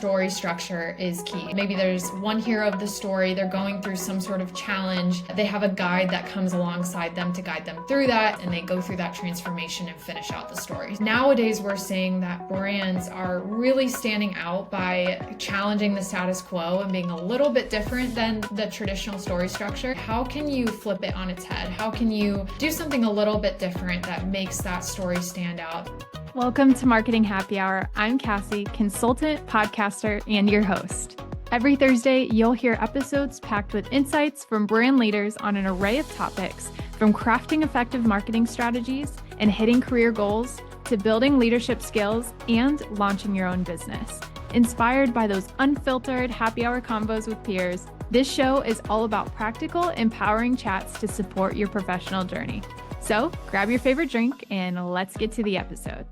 story structure is key. Maybe there's one hero of the story, they're going through some sort of challenge, they have a guide that comes alongside them to guide them through that, and they go through that transformation and finish out the story. Nowadays, we're seeing that brands are really standing out by challenging the status quo and being a little bit different than the traditional story structure. How can you flip it on its head? How can you do something a little bit different that makes that story stand out? Welcome to Marketing Happy Hour. I'm Cassie, consultant, podcaster, and your host. Every Thursday, you'll hear episodes packed with insights from brand leaders on an array of topics, from crafting effective marketing strategies and hitting career goals to building leadership skills and launching your own business. Inspired by those unfiltered happy hour combos with peers, this show is all about practical, empowering chats to support your professional journey. So grab your favorite drink and let's get to the episode.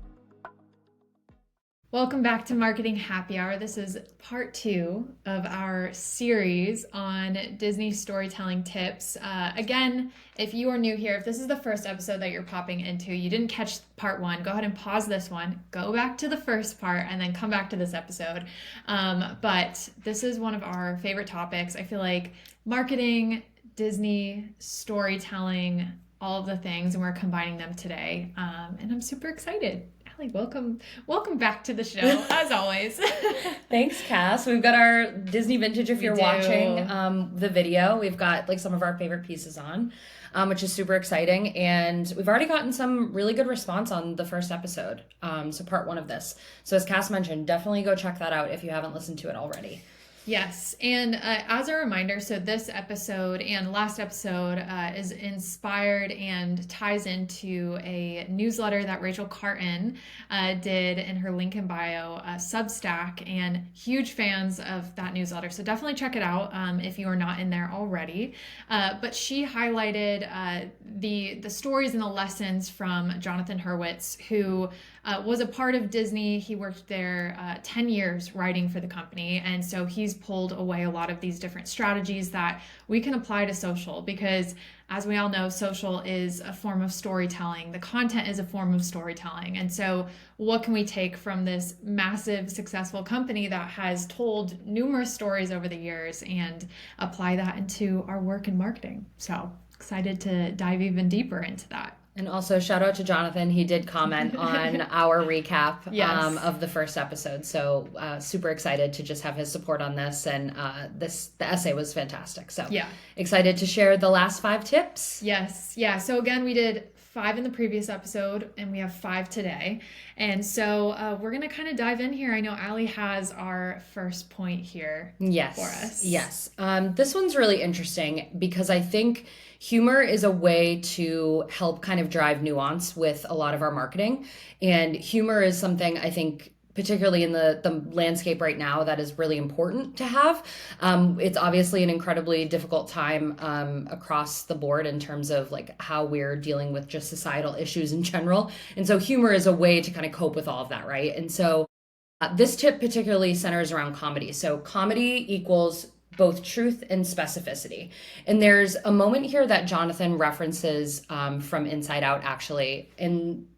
Welcome back to Marketing Happy Hour. This is part 2 of our series on Disney storytelling tips. Again, if you are new here, if this is the first episode that you're popping into, you didn't catch part 1, go ahead and pause this one, go back to the first part, and then come back to this episode. But this is one of our favorite topics. I feel like marketing, Disney, storytelling, all of the things, and we're combining them today. And I'm super excited. Welcome back to the show, as always. Thanks, Cass. We've got our Disney vintage if you're watching the video. We've got like some of our favorite pieces on, which is super exciting. And we've already gotten some really good response on the first episode, so part 1 of this. So as Cass mentioned, definitely go check that out if you haven't listened to it already. Yes, and as a reminder, so this episode and last episode is inspired and ties into a newsletter that Rachel Carton did in her link in bio, Substack, and huge fans of that newsletter. So definitely check it out if you are not in there already. But she highlighted the stories and the lessons from Jonathan Hurwitz, who was a part of Disney. He worked there 10 years writing for the company. And so he's pulled away a lot of these different strategies that we can apply to social, because as we all know, social is a form of storytelling. The content is a form of storytelling. And so what can we take from this massive, successful company that has told numerous stories over the years and apply that into our work in marketing? So excited to dive even deeper into that. And also shout out to Jonathan. He did comment on our recap Yes. Of the first episode. So super excited to just have his support on this. And the essay was fantastic. So yeah, excited to share the last 5 tips. Yes. Yeah. So again, we did 5 in the previous episode and we have 5 today. And so we're going to kind of dive in here. I know Allie has our first point here for us. Yes. This one's really interesting because I think humor is a way to help kind of drive nuance with a lot of our marketing. And humor is something I think particularly in the landscape right now that is really important to have. It's obviously an incredibly difficult time across the board in terms of like how we're dealing with just societal issues in general. And so humor is a way to kind of cope with all of that, right? And so this tip particularly centers around comedy. So comedy equals both truth and specificity. And there's a moment here that Jonathan references from Inside Out, actually, in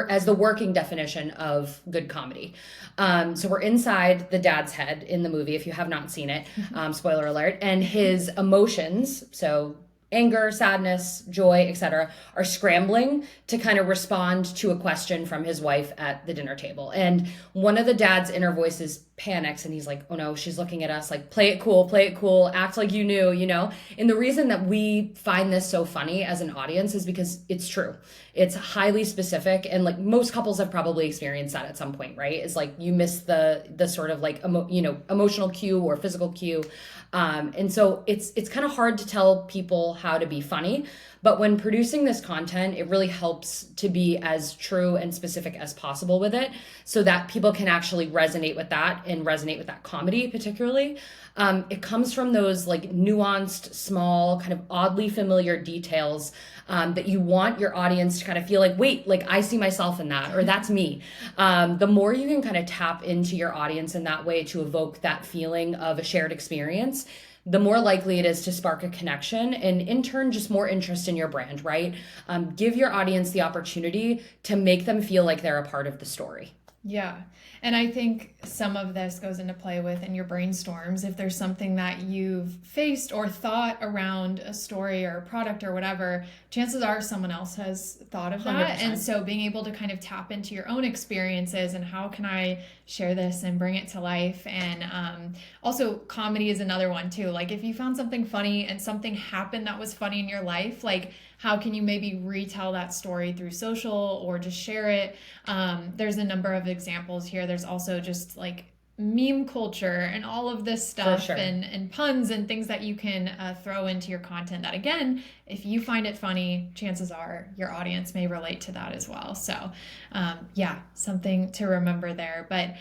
as the working definition of good comedy. So we're inside the dad's head in the movie, if you have not seen it, spoiler alert, and his emotions, so anger, sadness, joy, etc., are scrambling to kind of respond to a question from his wife at the dinner table. And one of the dad's inner voices panics and he's like, oh no, she's looking at us, like, play it cool, act like you knew, you know? And the reason that we find this so funny as an audience is because it's true. It's highly specific. And like most couples have probably experienced that at some point, right? It's like you miss the sort of like, emotional cue or physical cue. And so it's kind of hard to tell people how to be funny, but when producing this content, it really helps to be as true and specific as possible with it so that people can actually resonate with that and resonate with that comedy particularly. It comes from those like nuanced, small, kind of oddly familiar details that you want your audience to kind of feel like, wait, like I see myself in that, or that's me. The more you can kind of tap into your audience in that way to evoke that feeling of a shared experience, the more likely it is to spark a connection and in turn, just more interest in your brand, right? Give your audience the opportunity to make them feel like they're a part of the story. Yeah. And I think some of this goes into play with in your brainstorms. If there's something that you've faced or thought around a story or a product or whatever, chances are someone else has thought of that. And 100%. so being able to kind of tap into your own experiences and how can I share this and bring it to life. And also, comedy is another one too. Like if you found something funny and something happened that was funny in your life, like how can you maybe retell that story through social or just share it? There's a number of examples here. There's also just like meme culture and all of this For stuff sure. and puns and things that you can throw into your content that, again, if you find it funny, chances are your audience may relate to that as well. So, yeah, something to remember there. But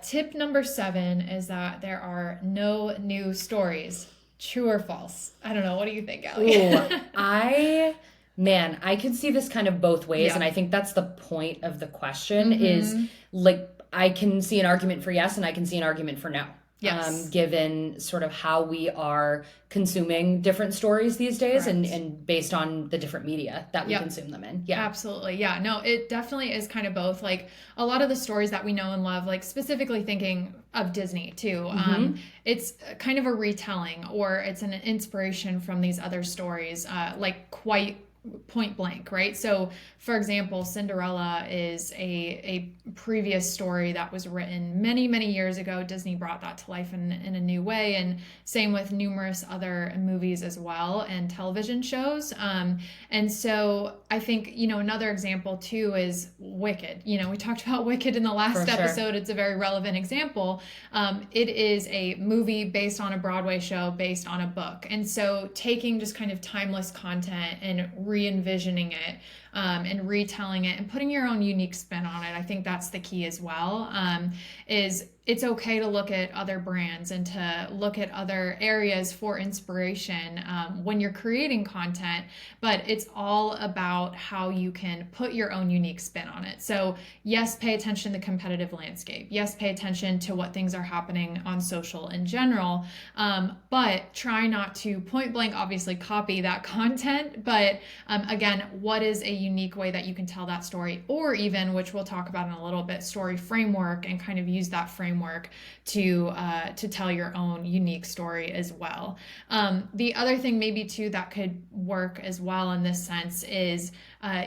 tip number 7 is that there are no new stories. True or false? I don't know. What do you think, Allie? Ooh, I can see this kind of both ways, and Yeah. I think that's the point of the question is Mm-hmm. like I can see an argument for yes and I can see an argument for no. Yes. Given sort of how we are consuming different stories these days Correct. and based on the different media that we Yep. consume them in. Yeah. Absolutely. Yeah. No, it definitely is kind of both. Like a lot of the stories that we know and love, like specifically thinking of Disney too, it's kind of a retelling or it's an inspiration from these other stories, like quite point blank, right? So, for example, Cinderella is a previous story that was written many, many years ago. Disney brought that to life in a new way. And same with numerous other movies as well and television shows. And so I think, another example too is Wicked. We talked about Wicked in the For last sure. episode. It's a very relevant example. It is a movie based on a Broadway show based on a book. And so taking just kind of timeless content and re-envisioning it and retelling it and putting your own unique spin on it, I think that's the key as well. Is it's okay to look at other brands and to look at other areas for inspiration when you're creating content, but it's all about how you can put your own unique spin on it. So yes, pay attention to the competitive landscape. Yes, pay attention to what things are happening on social in general, but try not to point blank obviously copy that content. But again, what is a unique way that you can tell that story, or even, which we'll talk about in a little bit, story framework, and kind of use that framework to tell your own unique story as well. The other thing maybe too that could work as well in this sense is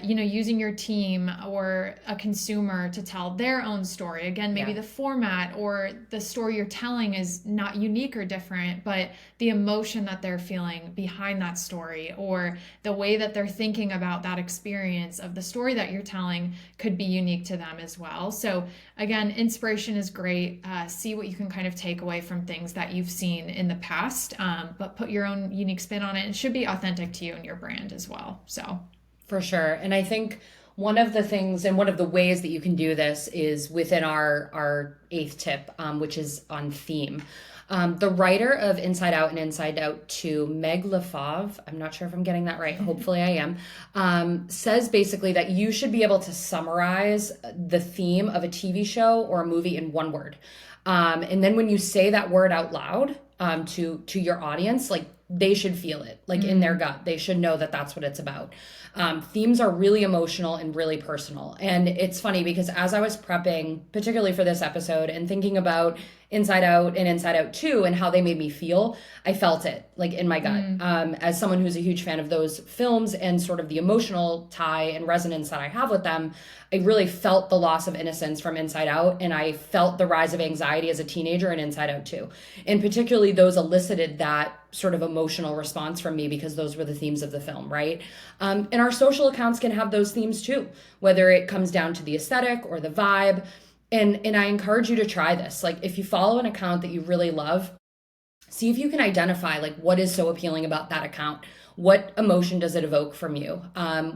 using your team or a consumer to tell their own story. Again, maybe Yeah. the format or the story you're telling is not unique or different, but the emotion that they're feeling behind that story or the way that they're thinking about that experience of the story that you're telling could be unique to them as well. So again, inspiration is great. See what you can kind of take away from things that you've seen in the past, but put your own unique spin on it. It should be authentic to you and your brand as well. So For sure. And I think one of the things and one of the ways that you can do this is within our eighth tip, which is on theme. The writer of Inside Out and Inside Out 2, Meg LaFave, I'm not sure if I'm getting that right, hopefully I am, says basically that you should be able to summarize the theme of a TV show or a movie in one word. And then when you say that word out loud to your audience, like they should feel it, like in their gut. They should know that that's what it's about. Themes are really emotional and really personal. And it's funny because as I was prepping, particularly for this episode, and thinking about Inside Out and Inside Out 2 and how they made me feel, I felt it like in my gut. As someone who's a huge fan of those films and sort of the emotional tie and resonance that I have with them, I really felt the loss of innocence from Inside Out, and I felt the rise of anxiety as a teenager in Inside Out 2. And particularly those elicited that sort of emotional response from me because those were the themes of the film, right? And our social accounts can have those themes too, whether it comes down to the aesthetic or the vibe. And I encourage you to try this. Like if you follow an account that you really love, see if you can identify like what is so appealing about that account. What emotion does it evoke from you?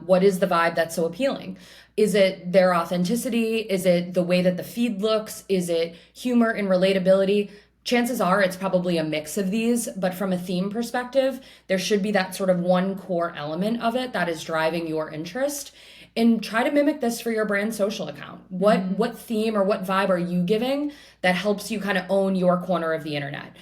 What is the vibe that's so appealing? Is it their authenticity? Is it the way that the feed looks? Is it humor and relatability? Chances are it's probably a mix of these, but from a theme perspective, there should be that sort of one core element of it that is driving your interest. And try to mimic this for your brand social account. What theme or what vibe are you giving that helps you kind of own your corner of the internet?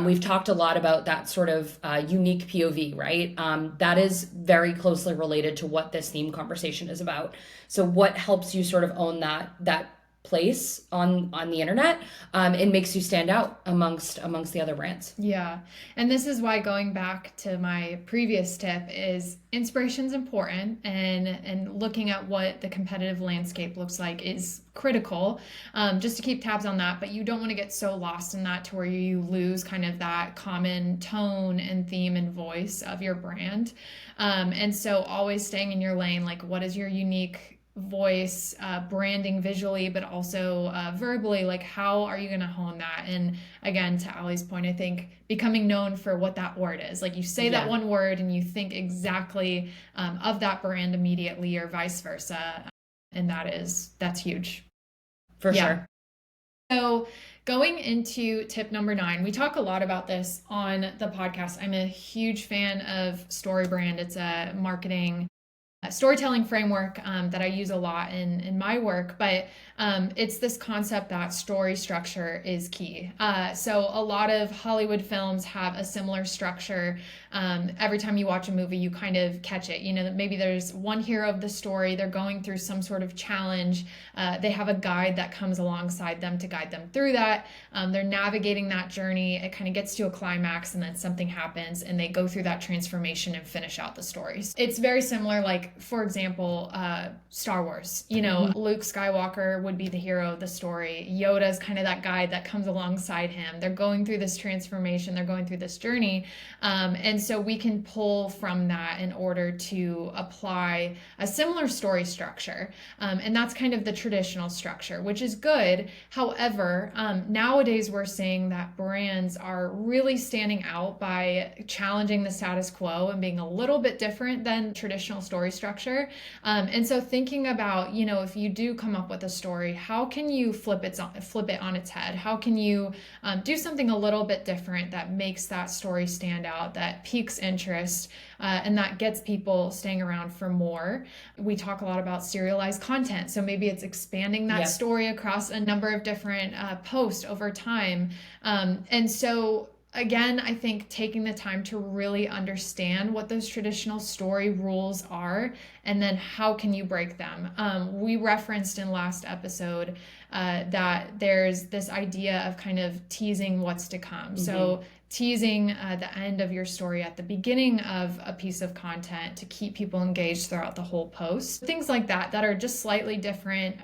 We've talked a lot about that sort of unique POV, right? That is very closely related to what this theme conversation is about. So what helps you sort of own that place on the internet, it makes you stand out amongst the other brands. Yeah. And this is why, going back to my previous tip, is inspiration's important, and looking at what the competitive landscape looks like is critical, just to keep tabs on that. But you don't want to get so lost in that to where you lose kind of that common tone and theme and voice of your brand. And so always staying in your lane, like what is your unique voice, branding visually, but also verbally, like how are you going to hone that? And again, to Allie's point, I think becoming known for what that word is. Like you say that one word and you think exactly of that brand immediately, or vice versa. And that's huge. For sure. So going into tip number 9, we talk a lot about this on the podcast. I'm a huge fan of StoryBrand. It's a marketing storytelling framework that I use a lot in my work, but it's this concept that story structure is key. So a lot of Hollywood films have a similar structure. Every time you watch a movie, you kind of catch it. You know, that maybe there's one hero of the story, they're going through some sort of challenge. They have a guide that comes alongside them to guide them through that. They're navigating that journey. It kind of gets to a climax, and then something happens, and they go through that transformation and finish out the stories. It's very similar, like, for example, Star Wars. You know, Luke Skywalker would be the hero of the story. Yoda's kind of that guide that comes alongside him. They're going through this transformation. They're going through this journey. And so we can pull from that in order to apply a similar story structure. And that's kind of the traditional structure, which is good. However, nowadays we're seeing that brands are really standing out by challenging the status quo and being a little bit different than traditional story structure. And so thinking about, you know, if you do come up with a story, how can you flip it on its head? How can you do something a little bit different that makes that story stand out, that piques interest, and that gets people staying around for more? We talk a lot about serialized content. So maybe it's expanding that story across a number of different posts over time. And so again, I think taking the time to really understand what those traditional story rules are, and then how can you break them. We referenced in last episode that there's this idea of kind of teasing what's to come. So teasing the end of your story at the beginning of a piece of content to keep people engaged throughout the whole post. Things like that are just slightly different,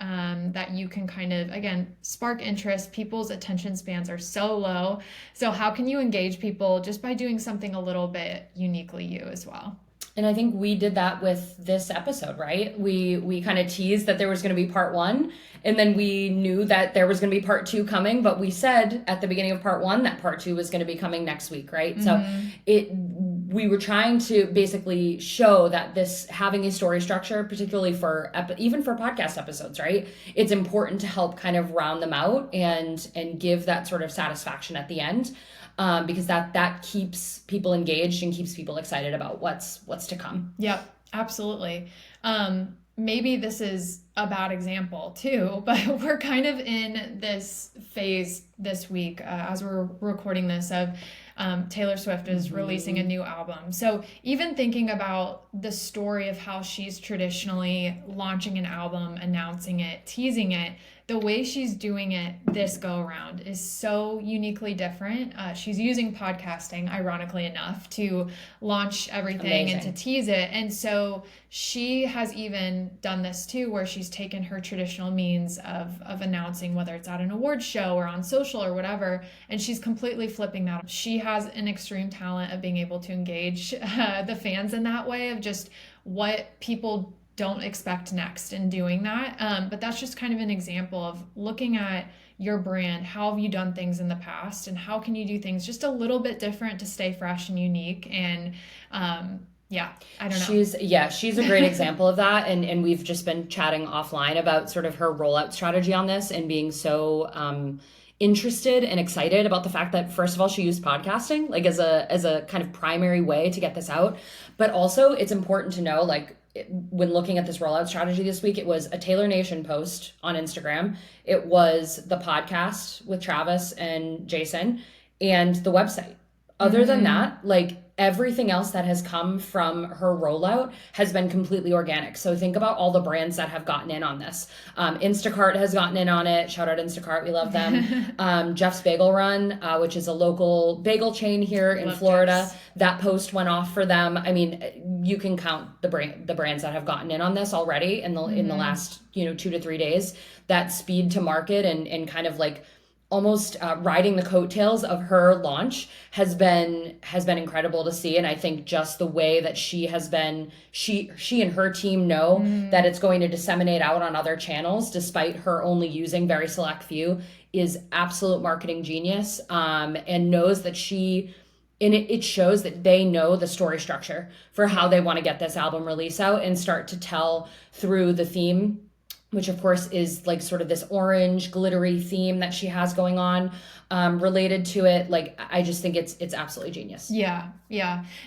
that you can kind of, again, spark interest. People's attention spans are so low. So how can you engage people just by doing something a little bit uniquely you as well? And I think we did that with this episode, right? We kind of teased that there was going to be part 1, and then we knew that there was going to be part 2 coming, but we said at the beginning of part 1 that part 2 was going to be coming next week, right? So we were trying to basically show that this having a story structure, particularly for even for podcast episodes, right? It's important to help kind of round them out and give that sort of satisfaction at the end. Because that keeps people engaged and keeps people excited about what's to come. Yep, absolutely. Maybe this is a bad example too, but we're kind of in this phase this week as we're recording this of Taylor Swift is releasing a new album. So even thinking about the story of how she's traditionally launching an album, announcing it, teasing it, the way she's doing it this go around is so uniquely different. She's using podcasting, ironically enough, to launch everything and to tease it. And so she has even done this too, where she's taken her traditional means of announcing, whether it's at an award show or on social or whatever, and she's completely flipping that. She has an extreme talent of being able to engage the fans in that way, of just what people don't expect next in doing that. But that's just kind of an example of looking at your brand. How have you done things in the past, and how can you do things just a little bit different to stay fresh and unique? And I don't know. She's a great example of that. And we've just been chatting offline about sort of her rollout strategy on this, and being so interested and excited about the fact that, first of all, she used podcasting like as a kind of primary way to get this out. But also it's important to know, like, when looking at this rollout strategy this week, it was a Taylor Nation post on Instagram. It was the podcast with Travis and Jason, and the website. other than that, like everything else that has come from her rollout has been completely organic. So think about all the brands that have gotten in on this. Instacart has gotten in on it. Shout out Instacart, we love them. Jeff's Bagel Run, which is a local bagel chain here in Florida. Jeff's. That post went off for them. I mean, you can count the brands that have gotten in on this already in the last 2 to 3 days. That speed to market and kind of like almost riding the coattails of her launch has been incredible to see. And I think just the way that she and her team know that it's going to disseminate out on other channels despite her only using very select few is absolute marketing genius, and knows that it shows that they know the story structure for how they want to get this album release out and start to tell through the theme, which of course is like sort of this orange glittery theme that she has going on related to it. Like, I just think it's absolutely genius. Yeah.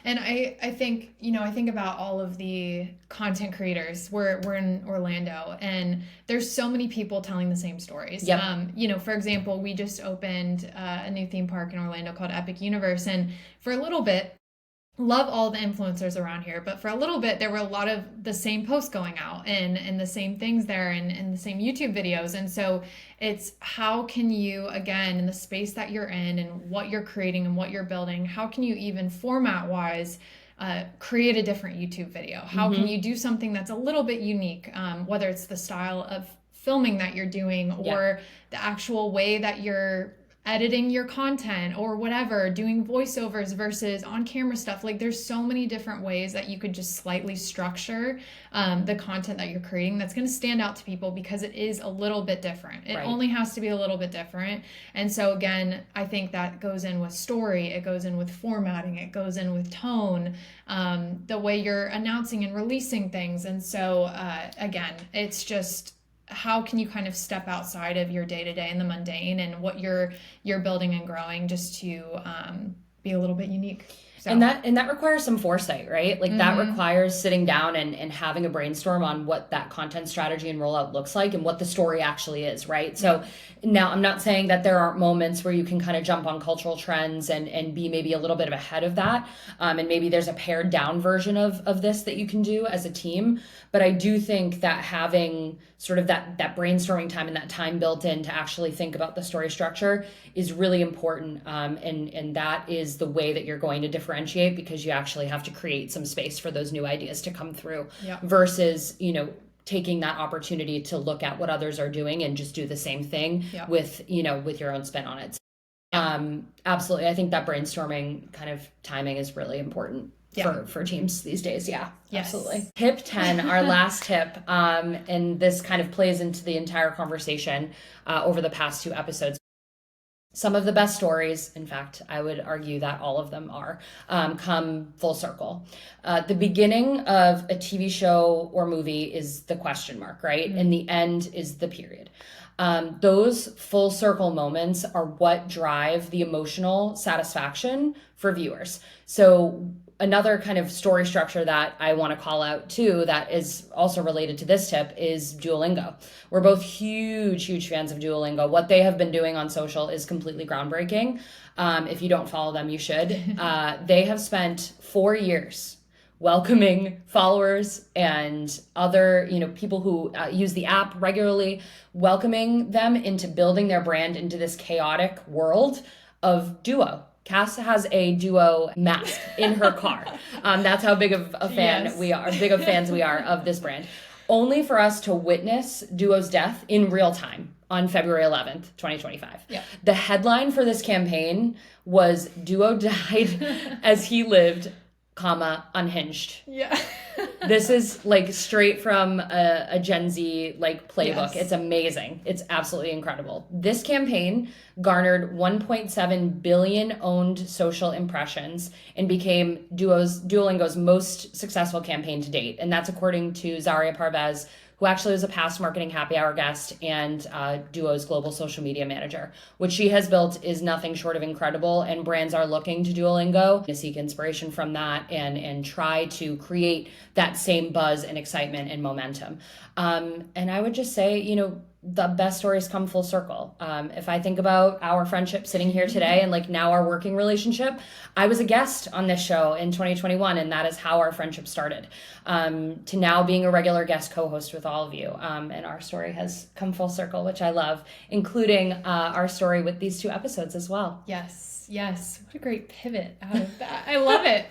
And I think, I think about all of the content creators. We're in Orlando, and there's so many people telling the same stories. Yep. For example, we just opened a new theme park in Orlando called Epic Universe. And for a little bit, love all the influencers around here, but for a little bit there were a lot of the same posts going out and the same things there and the same YouTube videos. And so it's how can you, again, in the space that you're in and what you're creating and what you're building, how can you even format wise create a different YouTube video? How can you do something that's a little bit unique, whether it's the style of filming that you're doing or the actual way that you're editing your content or whatever, doing voiceovers versus on camera stuff. Like, there's so many different ways that you could just slightly structure the content that you're creating that's going to stand out to people because it is a little bit different. It only has to be a little bit different. And so again, I think that goes in with story, it goes in with formatting, it goes in with tone, the way you're announcing and releasing things. And so again, it's just, how can you kind of step outside of your day-to-day and the mundane and what you're building and growing just to be a little bit unique. So. And that requires some foresight, right? Like that requires sitting down and having a brainstorm on what that content strategy and rollout looks like and what the story actually is, right? So now I'm not saying that there aren't moments where you can kind of jump on cultural trends and be maybe a little bit of ahead of that. And maybe there's a pared down version of this that you can do as a team. But I do think that having sort of that brainstorming time and that time built in to actually think about the story structure is really important. And that is the way that you're going to differentiate, because you actually have to create some space for those new ideas to come through versus, taking that opportunity to look at what others are doing and just do the same thing with your own spin on it. Absolutely. I think that brainstorming kind of timing is really important. For teams these days. Yes. Absolutely. Tip 10, our last tip, and this kind of plays into the entire conversation over the past 2 episodes. Some of the best stories, in fact, I would argue that all of them are, come full circle. The beginning of a TV show or movie is the question mark, right? And the end is the period. Those full circle moments are what drive the emotional satisfaction for viewers. So another kind of story structure that I want to call out too, that is also related to this tip, is Duolingo. We're both huge fans of Duolingo. What they have been doing on social is completely groundbreaking. If you don't follow them, you should. They have spent 4 years welcoming followers and other, people who use the app regularly, welcoming them into building their brand into this chaotic world of Duo. Cass has a Duo mask in her car. That's how big of a fan we are, big of fans we are of this brand. Only for us to witness Duo's death in real time on February 11th, 2025. The headline for this campaign was Duo died as he lived, unhinged. This is like straight from a Gen Z playbook. It's amazing. It's absolutely incredible. This campaign garnered 1.7 billion owned social impressions and became Duolingo's most successful campaign to date. And that's according to Zaria Parvez, who actually was a past Marketing Happy Hour guest and Duo's global social media manager. What she has built is nothing short of incredible, and brands are looking to Duolingo to seek inspiration from that and try to create that same buzz and excitement and momentum. And I would just say, the best stories come full circle. If I think about our friendship sitting here today and like now our working relationship, I was a guest on this show in 2021, and that is how our friendship started, to now being a regular guest co-host with all of you. And our story has come full circle, which I love, including our story with these 2 episodes as well. Yes. What a great pivot out of that. I love it.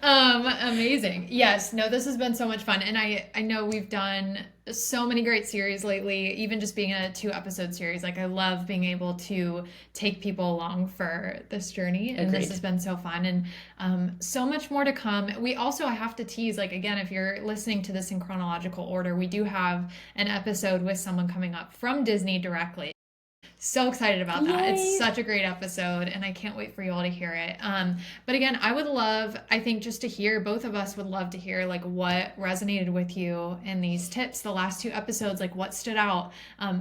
Amazing. Yes. No, this has been so much fun. And I know we've done so many great series lately, even just being a 2-episode series. Like, I love being able to take people along for this journey. And This has been so fun, and so much more to come. We also, I have to tease, like, again, if you're listening to this in chronological order, we do have an episode with someone coming up from Disney directly. So excited about that. Yay. It's such a great episode, and I can't wait for you all to hear it. But again, I would love, I think, just to hear, both of us would love to hear like what resonated with you in these tips, the last 2 episodes, like what stood out.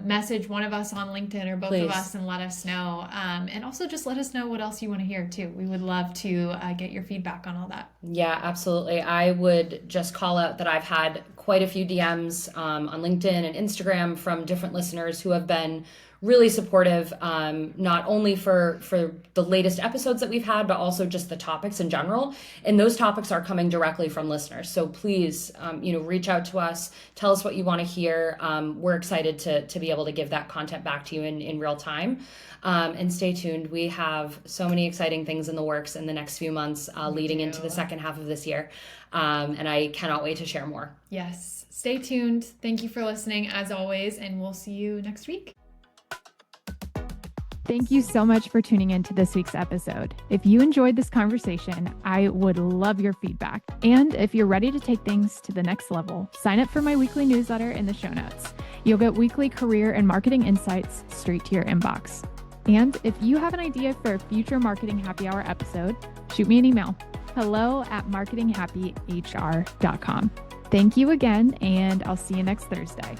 Message one of us on LinkedIn or both Please. of us and let us know. And also just let us know what else you want to hear too. We would love to get your feedback on all that. Yeah, absolutely. I would just call out that I've had quite a few DMs on LinkedIn and Instagram from different listeners who have been really supportive, not only for the latest episodes that we've had, but also just the topics in general. And those topics are coming directly from listeners. So please, reach out to us, tell us what you want to hear. We're excited to be able to give that content back to you in real time. And stay tuned. We have so many exciting things in the works in the next few months, leading into the second half of this year. And I cannot wait to share more. Yes. Stay tuned. Thank you for listening as always, and we'll see you next week. Thank you so much for tuning in to this week's episode. If you enjoyed this conversation, I would love your feedback. And if you're ready to take things to the next level, sign up for my weekly newsletter in the show notes. You'll get weekly career and marketing insights straight to your inbox. And if you have an idea for a future Marketing Happy Hour episode, shoot me an email. hello@marketinghappyhr.com. Thank you again, and I'll see you next Thursday.